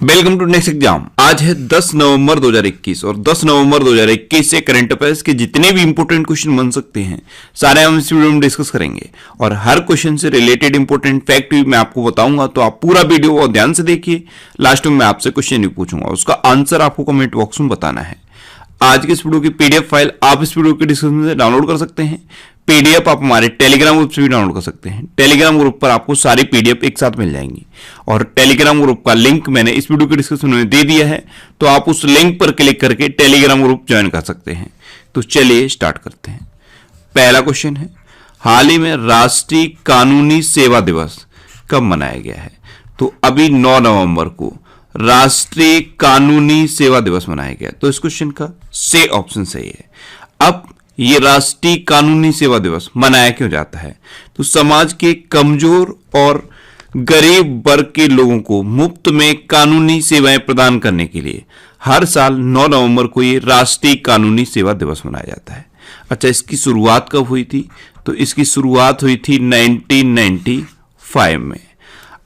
Welcome to next exam. आज है 10 नवंबर 2021 और 10 नवंबर 2021 से करंट अफेयर्स के जितने भी इंपोर्टेंट क्वेश्चन बन सकते हैं सारे हम इस वीडियो में डिस्कस करेंगे और हर क्वेश्चन से रिलेटेड इंपोर्टेंट फैक्ट भी मैं आपको बताऊंगा। तो आप पूरा वीडियो और ध्यान से देखिए। लास्ट में मैं आपसे क्वेश्चन भी पूछूंगा, उसका आंसर आपको कमेंट बॉक्स में बताना है। आज के इस वीडियो की पीडीएफ फाइल आप इस वीडियो के डिस्क्रिप्शन से डाउनलोड कर सकते हैं। पीडीएफ आप हमारे टेलीग्राम ग्रुप से भी डाउनलोड कर सकते हैं। टेलीग्राम ग्रुप पर आपको सारी पीडीएफ एक साथ मिल जाएंगी और टेलीग्राम ग्रुप का लिंक मैंने इस वीडियो के डिस्क्रिप्शन में दे दिया है, तो आप उस लिंक पर क्लिक करके टेलीग्राम ग्रुप ज्वाइन कर सकते हैं। तो चलिए स्टार्ट करते हैं। पहला क्वेश्चन है, हाल ही में राष्ट्रीय कानूनी सेवा दिवस कब मनाया गया है? तो अभी 9 नवंबर को राष्ट्रीय कानूनी सेवा दिवस मनाया गया। तो इस क्वेश्चन का से ऑप्शन सही है। अब ये राष्ट्रीय कानूनी सेवा दिवस मनाया क्यों जाता है? तो समाज के कमजोर और गरीब वर्ग के लोगों को मुफ्त में कानूनी सेवाएं प्रदान करने के लिए हर साल 9 नवंबर को ये राष्ट्रीय कानूनी सेवा दिवस मनाया जाता है। अच्छा, इसकी शुरुआत कब हुई थी? तो इसकी शुरुआत हुई थी 1995 में।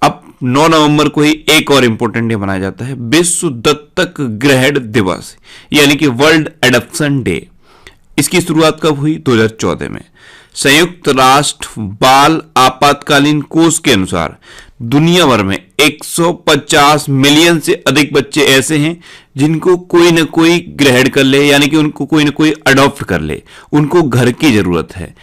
अब 9 नवंबर को ही एक और इंपॉर्टेंट डे मनाया जाता है, विश्व दत्तक ग्रहण दिवस, यानी कि वर्ल्ड एडॉप्शन डे। इसकी शुरुआत कब हुई? 2014 में। संयुक्त राष्ट्र बाल आपातकालीन कोष के अनुसार दुनिया भर में 150 मिलियन से अधिक बच्चे ऐसे हैं जिनको कोई ना कोई ग्रहण कर ले, यानी कि उनको कोई ना कोई अडॉप्ट कर ले, उनको घर की जरूरत है।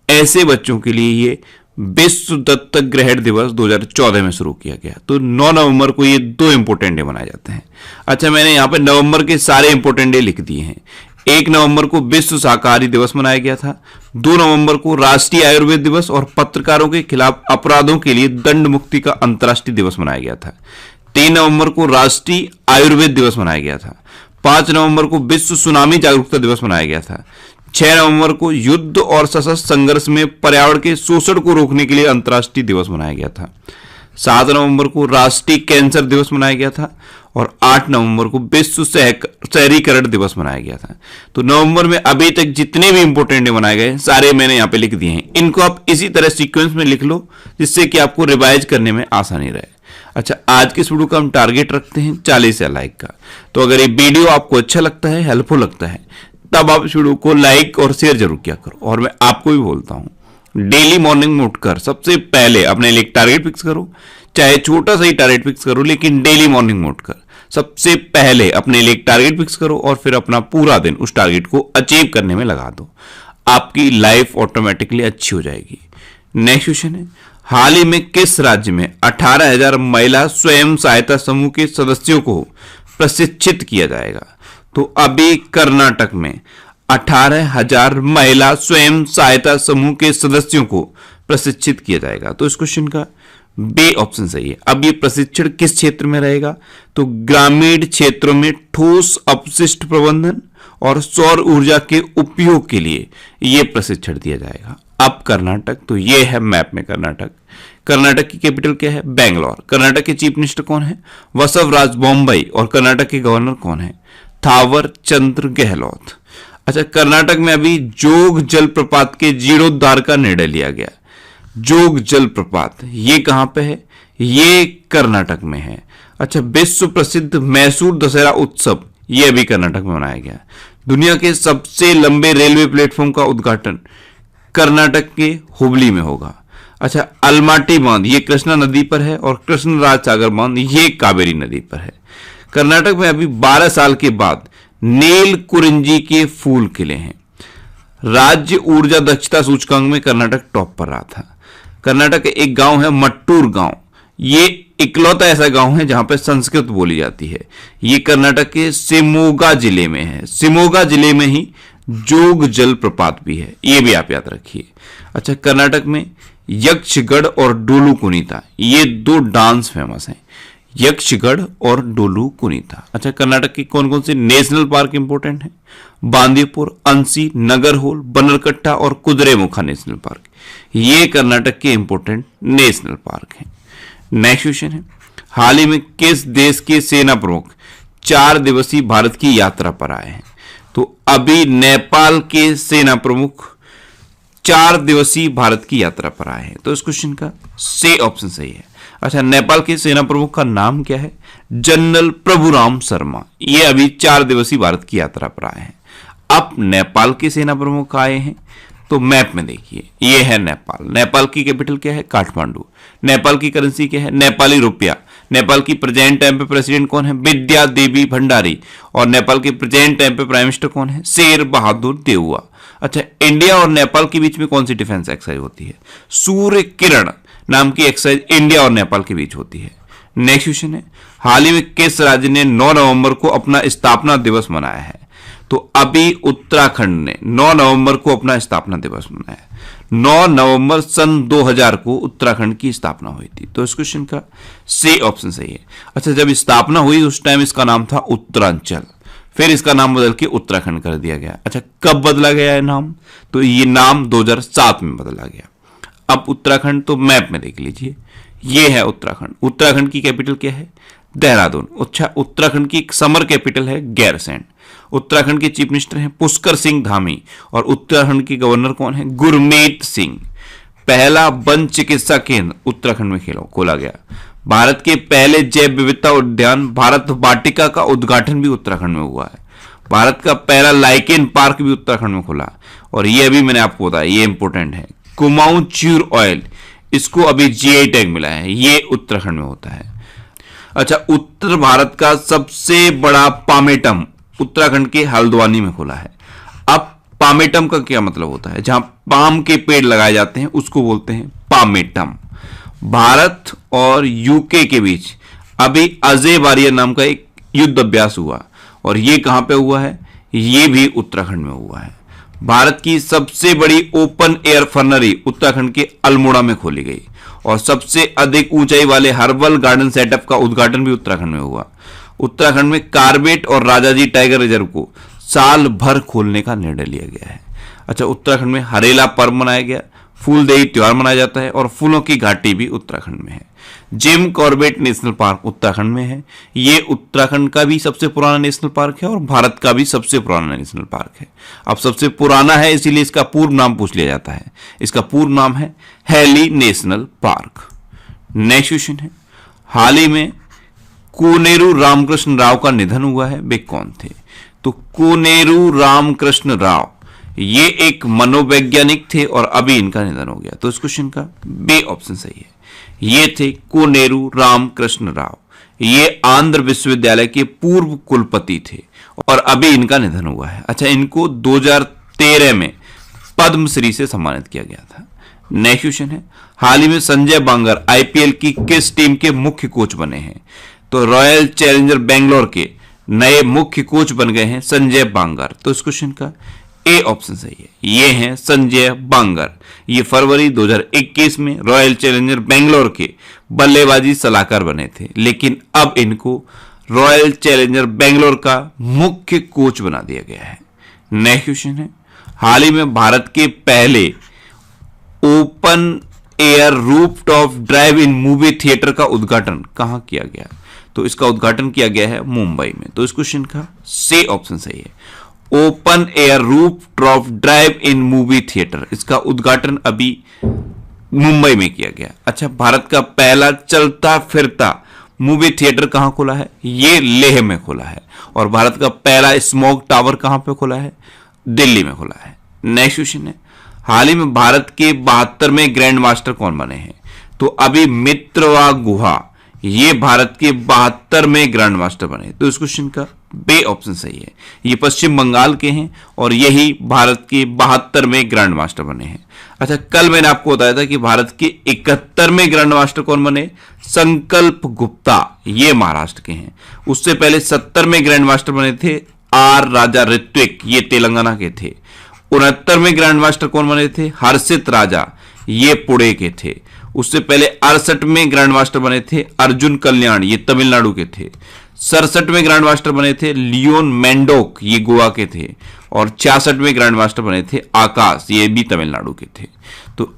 ऐसे बच्चों के लिए ये विश्व दत्तक ग्रहण दिवस 2014 में शुरू किया गया। तो 9 नवंबर को ये दो इंपोर्टेंट डे मनाए जाते हैं। अच्छा, मैंने यहां पे नवंबर के सारे इंपोर्टेंट डे लिख दिए हैं। 1 नवंबर को विश्व शाकाहारी दिवस मनाया गया था। 2 नवंबर को राष्ट्रीय आयुर्वेद दिवस और पत्रकारों के खिलाफ अपराधों के लिए दंड मुक्ति का अंतर्राष्ट्रीय दिवस मनाया गया था। 3 नवंबर को राष्ट्रीय आयुर्वेद दिवस मनाया गया था। 5 नवंबर को विश्व सुनामी जागरूकता दिवस मनाया गया था। 6 नवंबर को युद्ध और सशस्त्र संघर्ष में पर्यावरण के शोषण को रोकने के लिए अंतर्राष्ट्रीय दिवस मनाया गया था। 7 नवंबर को राष्ट्रीय कैंसर दिवस मनाया गया था और 8 नवंबर को विश्व शहरीकरण दिवस मनाया गया था। तो नवंबर में अभी तक जितने भी इंपोर्टेंट डे मनाए गए सारे मैंने यहाँ पे लिख दिए हैं। इनको आप इसी तरह सीक्वेंस में लिख लो जिससे कि आपको रिवाइज करने में आसानी रहे। अच्छा, आज के इस वीडियो का हम टारगेट रखते हैं 40 लाइक का। तो अगर ये वीडियो आपको अच्छा लगता है, हेल्पफुल लगता है, तब आप इस वीडियो को लाइक और शेयर जरूर किया करो। और मैं आपको भी बोलता हूं, डेली मॉर्निंग में उठकर सबसे पहले अपने लिए टारगेट फिक्स करो, चाहे छोटा सा ही टारगेट फिक्स करो, लेकिन डेली मॉर्निंग में उठकर सबसे पहले अपने लिए टारगेट फिक्स करो और फिर अपना पूरा दिन उस टारगेट को अचीव करने में लगा दो। आपकी लाइफ ऑटोमेटिकली अच्छी हो जाएगी। नेक्स्ट क्वेश्चन है, हाल ही में किस राज्य में 18,000 महिला स्वयं सहायता समूह के सदस्यों को प्रशिक्षित किया जाएगा? तो अभी कर्नाटक में 18,000 महिला स्वयं सहायता समूह के सदस्यों को प्रशिक्षित किया जाएगा। तो इस क्वेश्चन का बी ऑप्शन सही है। अब ये प्रशिक्षण किस क्षेत्र में रहेगा? तो ग्रामीण क्षेत्रों में ठोस अपशिष्ट प्रबंधन और सौर ऊर्जा के उपयोग के लिए यह प्रशिक्षण दिया जाएगा। अब कर्नाटक, तो ये है मैप में कर्नाटक। कर्नाटक की कैपिटल क्या है? बेंगलोर। कर्नाटक के चीफ मिनिस्टर कौन है? वसवराज बोम्बई। और कर्नाटक के गवर्नर कौन है? थावर चंद्र गहलोत। अच्छा, कर्नाटक में अभी जोग जलप्रपात के जीर्णोद्धार का निर्णय लिया गया। जोग जलप्रपात ये कहां पे है? ये कर्नाटक में है। अच्छा, विश्व प्रसिद्ध मैसूर दशहरा उत्सव ये अभी कर्नाटक में मनाया गया। दुनिया के सबसे लंबे रेलवे प्लेटफॉर्म का उद्घाटन कर्नाटक के हुबली में होगा। अच्छा, अलमाटी बांध ये कृष्णा नदी पर है और कृष्णराज सागर बांध ये कावेरी नदी पर है। कर्नाटक में अभी 12 साल के बाद नील कुरिंजी के फूल खिले हैं। राज्य ऊर्जा दक्षता सूचकांक में कर्नाटक टॉप पर रहा था। कर्नाटक का एक गांव है मट्टूर गांव, ये इकलौता ऐसा गांव है जहां पर संस्कृत बोली जाती है। ये कर्नाटक के शिमोगा जिले में है। शिमोगा जिले में ही जोग जलप्रपात भी है, ये भी आप याद रखिए। अच्छा, कर्नाटक में यक्षगढ़ और डोलू कुनीता ये दो डांस फेमस हैं, यक्षगढ़ और डोलू कुनीता। अच्छा, कर्नाटक की कौन कौन से नेशनल पार्क इंपोर्टेंट है? बांदीपुर, अंसी, नगरहोल, बनरकट्टा और कुद्रेमुखा नेशनल पार्क, ये कर्नाटक के इंपोर्टेंट नेशनल पार्क हैं। नेक्स्ट क्वेश्चन है, हाल ही में किस देश के सेना प्रमुख 4 दिवसीय भारत की यात्रा पर आए हैं? तो अभी नेपाल के सेना प्रमुख 4 दिवसीय भारत की यात्रा पर आए हैं। तो इस क्वेश्चन का से ऑप्शन सही है। अच्छा, नेपाल के सेना प्रमुख का नाम क्या है? जनरल प्रभुराम शर्मा। ये अभी 4 दिवसीय भारत की यात्रा पर आए हैं। अब नेपाल के सेना प्रमुख आए हैं, तो मैप में देखिए, ये है नेपाल। नेपाल की कैपिटल क्या है? काठमांडू। नेपाल की करेंसी क्या है? नेपाली रुपया। नेपाल की प्रेजेंट टाइम पे प्रेसिडेंट कौन है? विद्या देवी भंडारी। और नेपाल के प्रेजेंट टाइम पे प्राइम मिनिस्टर कौन है? शेर बहादुर देउवा। अच्छा, इंडिया और नेपाल के बीच में कौन सी डिफेंस एक्सरसाइज होती है? सूर्य किरण नाम की एक्सरसाइज इंडिया और नेपाल के बीच होती है। नेक्स्ट क्वेश्चन है, हाल ही में किस राज्य ने 9 नवंबर को अपना स्थापना दिवस मनाया है? तो अभी उत्तराखंड ने 9 नवंबर को अपना स्थापना दिवस मनाया। 9 नवंबर सन 2000 को उत्तराखंड की स्थापना हुई थी। तो इस क्वेश्चन का सी ऑप्शन सही है। अच्छा, जब स्थापना हुई उस टाइम इसका नाम था उत्तरांचल, फिर इसका नाम बदल के उत्तराखंड कर दिया गया। अच्छा, कब बदला गया है नाम? तो ये नाम 2007 में बदला गया। अब उत्तराखंड तो मैप में देख लीजिए, ये है उत्तराखंड। उत्तराखंड की कैपिटल क्या है? देहरादून। अच्छा, उत्तराखंड की समर कैपिटल है गैरसैंण। उत्तराखंड के चीफ मिनिस्टर हैं पुष्कर सिंह धामी और उत्तराखंड के गवर्नर कौन है? गुरमीत सिंह। पहला वन चिकित्सा केंद्र उत्तराखंड में खोला गया। भारत के पहले जैव विविधता उद्यान भारत वाटिका का उद्घाटन भी उत्तराखंड में हुआ है। भारत का पहला लाइकेन पार्क भी उत्तराखंड में खुला। और ये अभी मैंने आपको बताया, ये इंपोर्टेंट है, कुमाऊं च्यूर ऑयल, इसको अभी जीआई टैग मिला है, ये उत्तराखंड में होता है। अच्छा, उत्तर भारत का सबसे बड़ा पामेटम उत्तराखंड के हल्द्वानी में खुला है। अब पामेटम का क्या मतलब होता है? जहां पाम के पेड़ लगाए जाते हैं उसको बोलते हैं पामेटम। भारत और यूके के बीच अभी अजय वारियर नाम का एक युद्ध अभ्यास हुआ, और ये कहां पे हुआ है? ये भी उत्तराखंड में हुआ है। भारत की सबसे बड़ी ओपन एयर फर्नरी उत्तराखंड के अल्मोड़ा में खोली गई, और सबसे अधिक ऊंचाई वाले हर्बल गार्डन सेटअप का उद्घाटन भी उत्तराखंड में हुआ। उत्तराखंड में कार्बेट और राजाजी टाइगर रिजर्व को साल भर खोलने का निर्णय लिया गया है। अच्छा, उत्तराखंड में हरेला पर्व मनाया गया, फूलदेई त्योहार मनाया जाता है, और फूलों की घाटी भी उत्तराखंड में है। Jim Corbett national park Uttarakhand में है। ये उत्तराखंड का भी सबसे पुराना नेशनल पार्क है और भारत का भी सबसे पुराना नेशनल पार्क है। अब सबसे पुराना है इसीलिए इसका पूर्व नाम पूछ लिया जाता है। इसका पूर्व नाम है Hailey national park. Next question है, हाल ही में कोनेरू रामकृष्ण राव का निधन हुआ है, वे कौन थे? तो कोनेरू रामकृष्ण राव ये एक मनोवैज्ञानिक थे और अभी इनका निधन हो गया। तो इस क्वेश्चन का बी ऑप्शन सही है। ये थे कोनेरू रामकृष्ण राव, ये आंध्र विश्वविद्यालय के पूर्व कुलपति थे और अभी इनका निधन हुआ है। अच्छा, इनको 2013 में पद्मश्री से सम्मानित किया गया था। नेक्स्ट क्वेश्चन है, हाल ही में संजय बांगर आईपीएल की किस टीम के मुख्य कोच बने हैं? तो रॉयल चैलेंजर बेंगलोर के नए मुख्य कोच बन गए हैं संजय बांगर। तो इस क्वेश्चन का ए ऑप्शन सही है, ये हैं संजय बांगर। ये फरवरी 2021 में रॉयल चैलेंजर बेंगलोर के बल्लेबाजी सलाहकार बने थे, लेकिन अब इनको रॉयल चैलेंजर बेंगलोर का मुख्य कोच बना दिया गया है। नेक्स्ट क्वेश्चन है, हाल ही में भारत के पहले ओपन एयर रूफटॉप ड्राइव इन मूवी थिएटर का उद्घाटन कहां किया गया? तो इसका उद्घाटन किया गया है मुंबई में। तो इस क्वेश्चन का सी ऑप्शन सही है, ओपन एयर रूफटॉप ड्राइव इन मूवी थिएटर, इसका उद्घाटन अभी मुंबई में किया गया। अच्छा, भारत का पहला चलता फिरता मूवी थिएटर कहां खुला है? ये लेह में खुला है। और भारत का पहला स्मोक टावर कहां पे खुला है? दिल्ली में खुला है। नेक्स्ट क्वेश्चन है, हाल ही में भारत के 72वें ग्रैंड मास्टर कौन बने हैं? तो अभी मित्रवा गुहा ये भारत के 72वें ग्रैंड मास्टर बने। तो इस क्वेश्चन का बे ऑप्शन सही है, ये पश्चिम बंगाल के हैं और यही भारत के 72वें ग्रैंड मास्टर बने हैं। अच्छा, कल मैंने आपको बताया था कि भारत के 71वें ग्रैंड मास्टर कौन बने? संकल्प गुप्ता, ये महाराष्ट्र के हैं। उससे पहले 70वें ग्रैंड मास्टर बने थे आर राजा ऋत्विक, ये तेलंगाना के थे। 69वें ग्रैंड मास्टर कौन बने थे? हर्षित राजा, ये पुणे के थे। उससे पहले 68वें ग्रैंड मास्टर बने थे अर्जुन कल्याण, ये तमिलनाडु के थे। 67वें ग्रैंड मास्टर बने थे लियोन मेंडोक, ये गोवा के थे। और 66वें ग्रैंड मास्टर बने थे आकाश, ये भी तमिलनाडु के थे। तो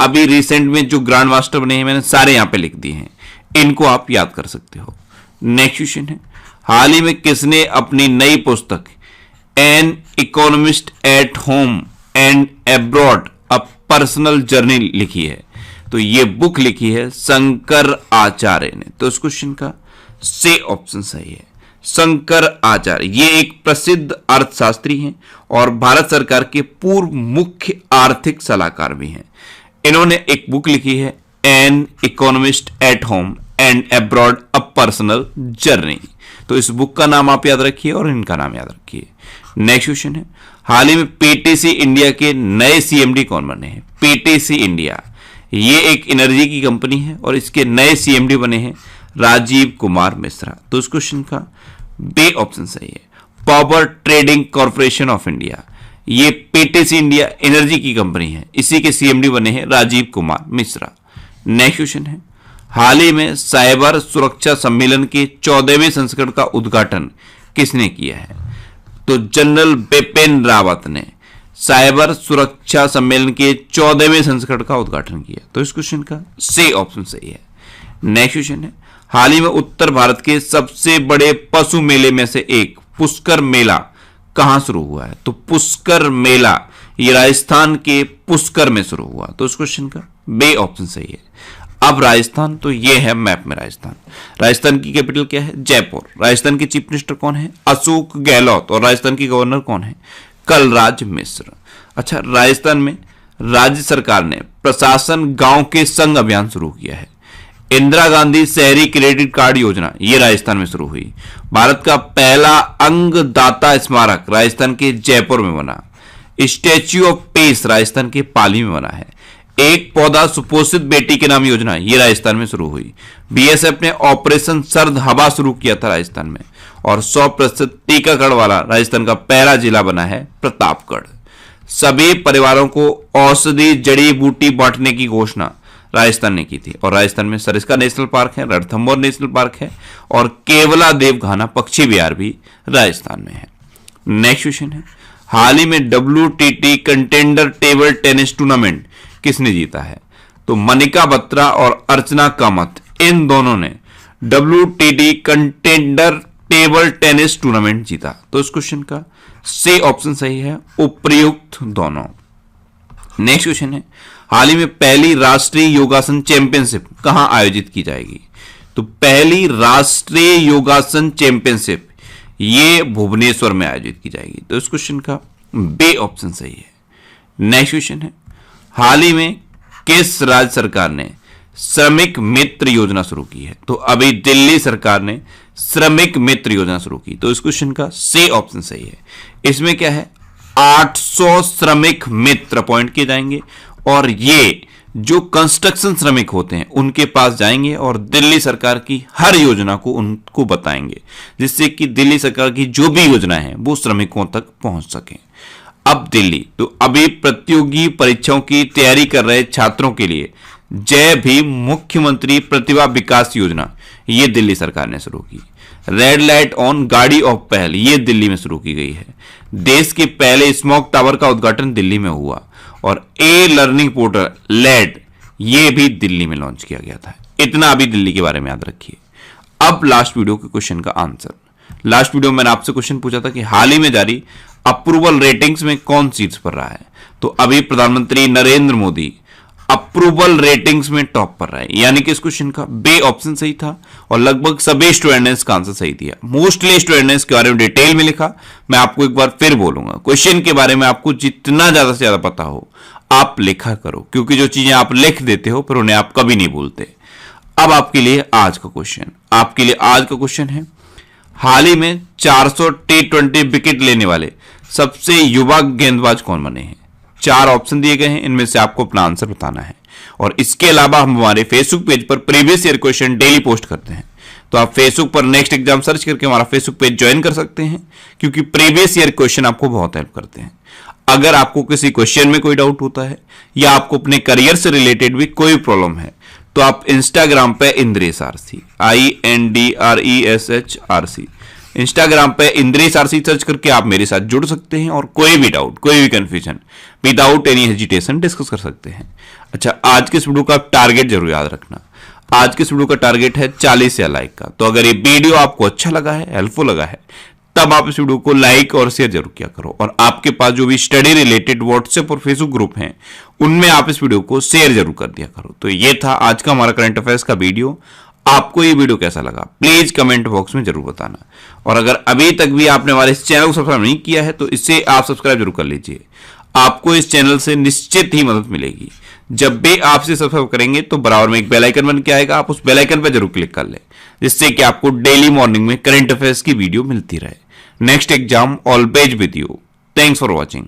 अभी रिसेंट में जो ग्रैंड मास्टर बने हैं मैंने सारे यहां पे लिख दिए हैं, इनको आप याद कर सकते हो। नेक्स्ट क्वेश्चन है, हाल ही में किसने अपनी नई पुस्तक an economist at home and abroad a personal journey लिखी है? तो ये बुक लिखी है शंकर आचार्य ने। तो इस क्वेश्चन का से ऑप्शन सही है, शंकर आचार्य। ये एक प्रसिद्ध अर्थशास्त्री हैं और भारत सरकार के पूर्व मुख्य आर्थिक सलाहकार भी हैं। इन्होंने एक बुक लिखी है an economist at home and abroad a personal journey. तो इस बुक का नाम आप याद रखिए और इनका नाम याद रखिए। नेक्स्ट क्वेश्चन है, हाल ही में पीटीसी इंडिया के नए सीएमडी कौन बने हैं? पीटीसी इंडिया ये एक एनर्जी की कंपनी है और इसके नए सीएमडी बने हैं राजीव कुमार मिश्रा। तो इस क्वेश्चन का बी ऑप्शन सही है, power trading corporation of India. ये पीटीसी इंडिया एनर्जी की कंपनी है, इसी के सीएमडी बने हैं राजीव कुमार मिश्रा। नेक्स्ट क्वेश्चन है, हाल ही में साइबर सुरक्षा सम्मेलन के 14वें संस्करण का उद्घाटन किसने किया है? तो जनरल बिपिन रावत ने साइबर सुरक्षा सम्मेलन के 14वें संस्करण का उद्घाटन किया। तो इस क्वेश्चन का सी ऑप्शन सही है। नेक्स्ट क्वेश्चन है, हाल ही में उत्तर भारत के सबसे बड़े पशु मेले में से एक पुष्कर मेला कहां शुरू हुआ है? तो पुष्कर मेला ये राजस्थान के पुष्कर में शुरू हुआ। तो इस क्वेश्चन का बी ऑप्शन सही है। अब राजस्थान, तो ये है मैप में राजस्थान। राजस्थान की कैपिटल क्या है? जयपुर। राजस्थान के चीफ मिनिस्टर कौन है? अशोक गहलोत। और राजस्थान की गवर्नर कौन है? कलराज मिश्र। अच्छा, राजस्थान में राज्य सरकार ने प्रशासन गांव के संग अभियान शुरू किया है। इंदिरा गांधी शहरी क्रेडिट कार्ड योजना ये राजस्थान में शुरू हुई। भारत का पहला अंगदाता स्मारक राजस्थान के जयपुर में बना। स्टैच्यू ऑफ पीस राजस्थान के पाली में बना है। एक पौधा सुपोषित बेटी के नाम योजना ये राजस्थान में शुरू हुई। बीएसएफ ने ऑपरेशन सर्द हवा शुरू किया था राजस्थान में। और 100% टीकाकरण वाला राजस्थान का पहला जिला बना है प्रतापगढ़। सभी परिवारों को औषधि जड़ी बूटी बांटने की घोषणा राजस्थान ने की थी। और राजस्थान में सरिस्का नेशनल पार्क है, रणथंभौर नेशनल पार्क है और केवला देवघाना पक्षी विहार भी राजस्थान में है। नेक्स्ट क्वेश्चन है, हाल ही में WTT contender table tennis tournament किसने जीता है? तो मनिका बत्रा और अर्चना कामत इन दोनों ने WTT contender table tennis tournament जीता। तो इस क्वेश्चन का सी ऑप्शन सही है, उपयुक्त दोनों। नेक्स्ट क्वेश्चन है, हाल ही में पहली राष्ट्रीय योगासन चैंपियनशिप कहां आयोजित की जाएगी? तो पहली राष्ट्रीय योगासन चैंपियनशिप ये भुवनेश्वर में आयोजित की जाएगी। तो इस क्वेश्चन का बी ऑप्शन सही है। नेक्स्ट क्वेश्चन है, हाल ही में किस राज्य सरकार ने श्रमिक मित्र योजना शुरू की है? तो अभी दिल्ली सरकार ने श्रमिक मित्र योजना शुरू की। तो इस क्वेश्चन का सी ऑप्शन सही है। इसमें क्या है, 800 श्रमिक मित्र अपॉइंट किए जाएंगे और ये जो कंस्ट्रक्शन श्रमिक होते हैं उनके पास जाएंगे और दिल्ली सरकार की हर योजना को उनको बताएंगे, जिससे कि दिल्ली सरकार की जो भी योजना है वो श्रमिकों तक पहुंच सके। अब दिल्ली, तो अभी प्रतियोगी परीक्षाओं की तैयारी कर रहे छात्रों के लिए जय भीम मुख्यमंत्री प्रतिभा विकास योजना ये दिल्ली सरकार ने शुरू की। रेड लाइट ऑन गाड़ी ऑफ पहल ये दिल्ली में शुरू की गई है। देश के पहले स्मोक टावर का उद्घाटन दिल्ली में हुआ और ए लर्निंग पोर्टल लेड ये भी दिल्ली में लॉन्च किया गया था। इतना अभी दिल्ली के बारे में याद रखिए। अब लास्ट वीडियो के क्वेश्चन का आंसर। लास्ट वीडियो में मैंने आपसे क्वेश्चन पूछा था कि हाल ही में जारी अप्रूवल रेटिंग्स में कौन सीट्स पर रहा है? तो अभी प्रधानमंत्री नरेंद्र मोदी अप्रूवल रेटिंग्स में टॉप पर रहा है, यानी कि इस क्वेश्चन का बी ऑप्शन सही था और लगभग सभी स्टूडेंट ने इसका आंसर सही दिया। मोस्टली स्टूडेंट ने इसके बारे में डिटेल में लिखा। मैं आपको एक बार फिर बोलूंगा, क्वेश्चन के बारे में आपको जितना ज्यादा से ज्यादा पता हो आप लिखा करो, क्योंकि जो चीजें आप लिख देते हो फिर उन्हें आप कभी नहीं भूलते। अब आपके लिए आज का क्वेश्चन है, हाल ही में 400 T20 विकेट लेने वाले सबसे युवा गेंदबाज कौन बने हैं? 4 ऑप्शन दिए गए हैं, इनमें से आपको अपना आंसर बताना है। और इसके अलावा हम हमारे फेसबुक पेज पर previous year question daily post करते हैं, तो आप फेसबुक पर नेक्स्ट एग्जाम सर्च करके हमारा फेसबुक पेज ज्वाइन कर सकते हैं, क्योंकि प्रीवियस ईयर क्वेश्चन आपको बहुत हेल्प करते हैं। अगर आपको किसी क्वेश्चन में कोई डाउट होता है या आपको अपने करियर से रिलेटेड भी कोई प्रॉब्लम है, तो आप इंस्टाग्राम पे इंद्रेश आरसी INDRESHRC इंस्टाग्राम पे इंद्रेश आरसी सर्च करके आप मेरे साथ जुड़ सकते हैं और कोई भी डाउट, कोई भी confusion without any hesitation discuss कर सकते हैं। अच्छा, आज के इस वीडियो का टारगेट जरूर याद रखना। आज के इस वीडियो का टारगेट है 40 या लाइक का। तो अगर ये वीडियो आपको अच्छा लगा है, हेल्पफुल लगा है, तब आप इस वीडियो को लाइक और शेयर जरूर किया करो। और आपके पास जो भी स्टडी रिलेटेड व्हाट्सएप और फेसबुक ग्रुप हैं उनमें आप इस वीडियो को शेयर जरूर कर दिया करो। तो ये था आज का हमारा करंट अफेयर्स का वीडियो। आपको ये वीडियो कैसा लगा प्लीज कमेंट बॉक्स में जरूर बताना। और अगर अभी तक भी आपने हमारे इस चैनल को सब्सक्राइब नहीं किया है तो इससे आप सब्सक्राइब जरूर कर लीजिए। आपको इस चैनल से निश्चित ही मदद मिलेगी। जब भी आप इसे सब्सक्राइब करेंगे तो बराबर में एक बेल आइकन बन के आएगा, आप उस बेल आइकन पर जरूर क्लिक कर लें, जिससे कि आपको डेली मॉर्निंग में करंट अफेयर्स की वीडियो मिलती रहे। Next exam always with you. Thanks for watching.